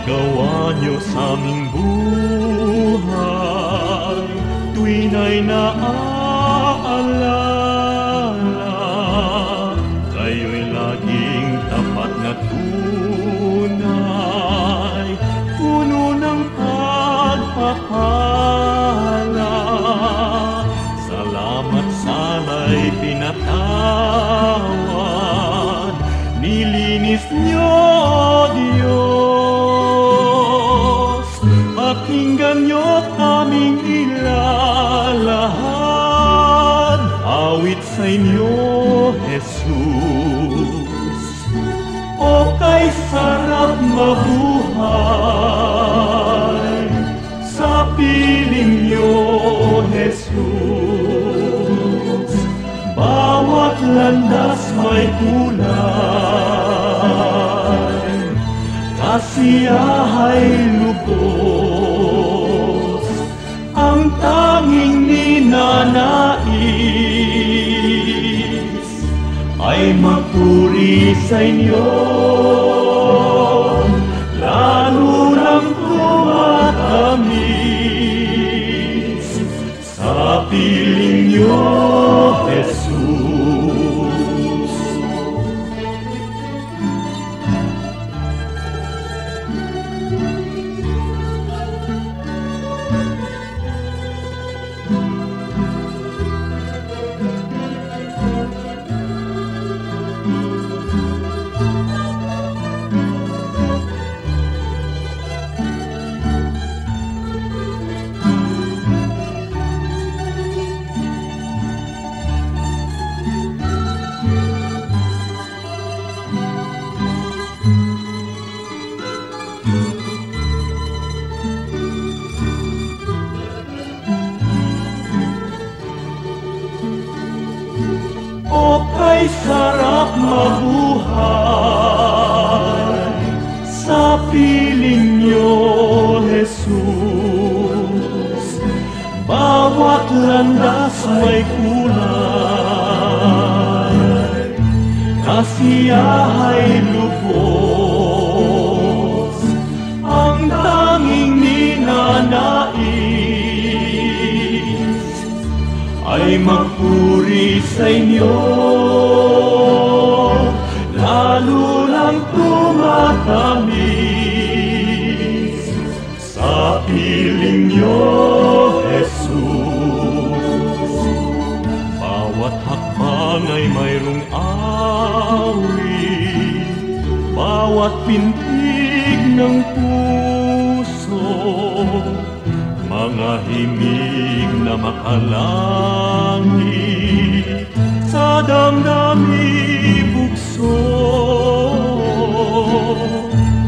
Gawa niyo sa aming buhay, tuwin ay naaalala. Kayo'y laging tapat na tunay, puno ng pagpapala. Salamat sana'y pinatawad, nilinis niyo, Diyos. Pakinggan niyo't aming ilalahad, awit sa inyo, Jesus. O kay sarap mabuhay, sa piling niyo, Jesus. Bawat landas may kulay, kasiyahay lubos, ang tanging ninanais ay magpuri sa inyo, lalo lang tumatamis sa piling niyo, Jesus. Ay sarap mabuhay sa piling niyo, Jesus. Bawat landas may kulay, kasiyahay lubos, ang tanging ninanais ay magpuri sa inyo, lalo lang tumatamis sa piling niyo, Jesus. Bawat hakbang ay mayroong awit, bawat pintig ng puso, mga himig na makalangit sa damdamin bugso.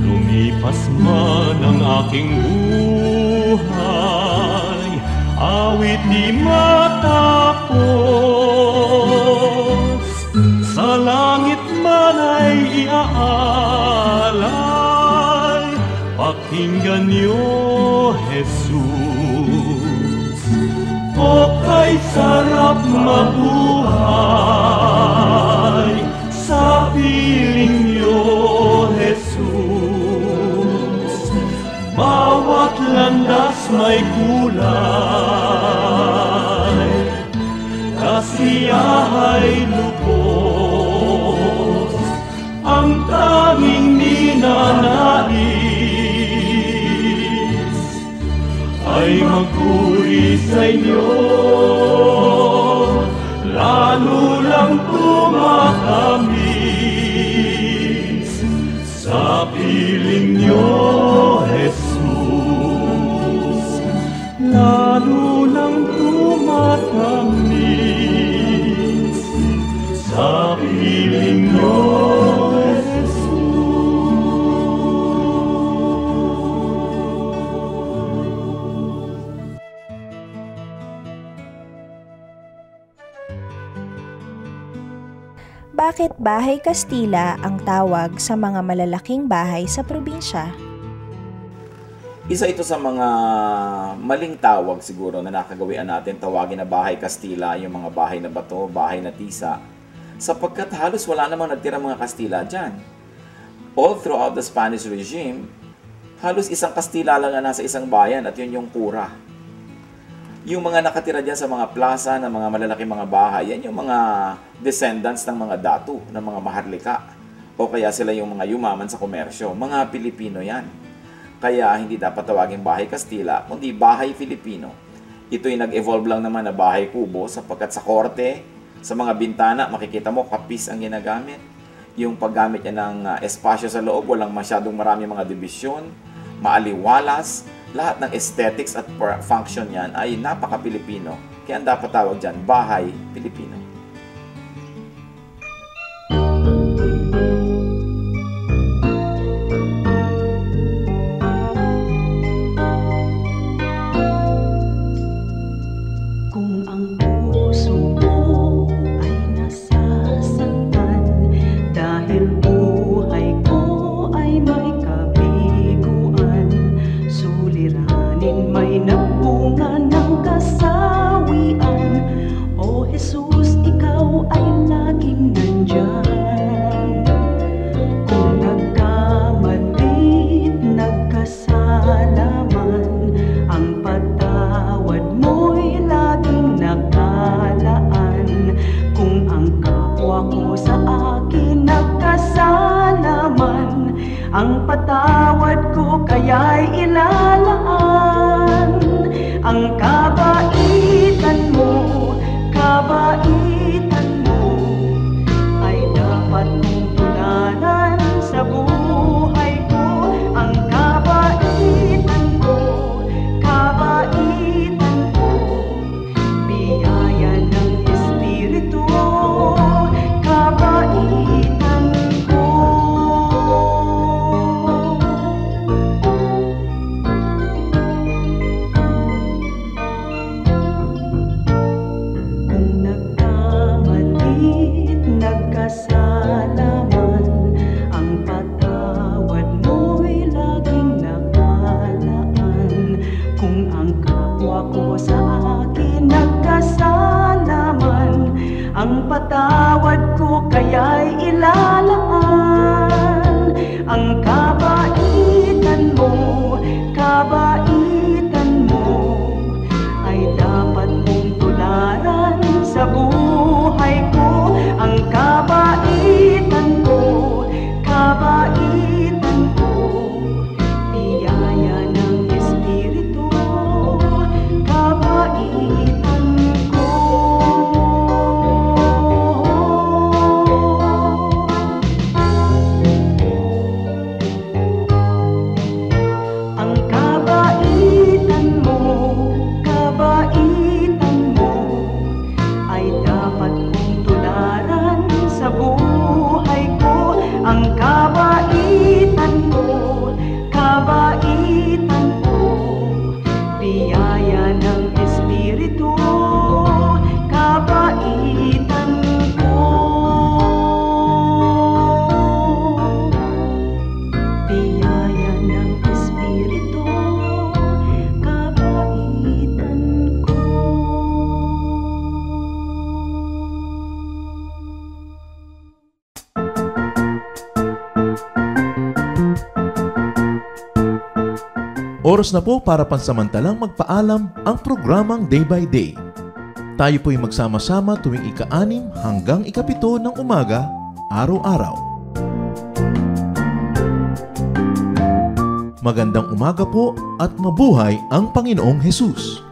Lumipas man ang aking buhay, awit di matapos, sa langit man ay iaalay. Pakinggan niyo, Jesus. O kay sarap mabuhay sa piling niyo, Jesus. Bawat landas may kulay, kasiyahay lubos, ang tanging ninanais ay magpuri sa inyo, lalo lang tumatamis sa piling niyo, Jesus. Lalo lang tumatamis sa piling niyo, Jesus. Bakit Bahay Kastila ang tawag sa mga malalaking bahay sa probinsya? Isa ito sa mga maling tawag siguro na nakagawian natin tawagin na Bahay Kastila, yung mga bahay na bato, bahay na tisa, sapagkat halos wala namang nagtira mga Kastila dyan. All throughout the Spanish regime, halos isang Kastila lang na nasa isang bayan at yun yung kura. Yung mga nakatira dyan sa mga plaza ng mga malalaking mga bahay, yan yung mga descendants ng mga datu, ng mga maharlika. O kaya sila yung mga yumaman sa komersyo. Mga Pilipino yan. Kaya hindi dapat tawagin Bahay Kastila, kundi Bahay Filipino. Ito'y nag-evolve lang naman na bahay kubo sapagkat sa korte, sa mga bintana, makikita mo kapis ang ginagamit. Yung paggamit niya ng espasyo sa loob, walang masyadong marami mga dibisyon, maaliwalas, lahat ng aesthetics at function yan ay napaka-Pilipino. Kaya ang dapat tawag dyan, Bahay Filipino. Kung ang puso mo ay nasasaktan dahil buhay ko ay may kabiguan, suliranin may nagbunga ng kasawian. O Jesus, ikaw ay laging nandyan. Kung nagkamali't nagkasala man, ang patawad mo'y laging nakalaan. Kung ang kapwa ko sa akin nagkasala man, ang patawad ko kaya'y ilalaan. Ang kabaitan mo ay dapat mong tularan sa buhay ko. Ang kabaitan ko, biyaya ng Espiritu, kabaitan ko. Kung nagkamali't nagkasala man, ang patawad mo'y laging nakalaan. Kung ang kapwa ko sa akin nagkasala man, ang patawad ko kaya'y ilalaan. Ang kabaitan mo ay dapat mong tularan sa buhay ko. Ang kabaitan ko, biyaya ng Espiritu, kabaitan ko. Ang kabaitan mo ay dapat kong tularan sa buhay ko. Ang kabaitan ko, biyaya ng Espiritu, kabaitan ko. Biyaya ng Espiritu, kabaitan ko. Oras na po para pansamantalang magpaalam ang programang Day by Day. Tayo po'y magsama-sama tuwing ika-6 hanggang ika-7 ng umaga, araw-araw. Magandang umaga po at mabuhay ang Panginoong Hesus!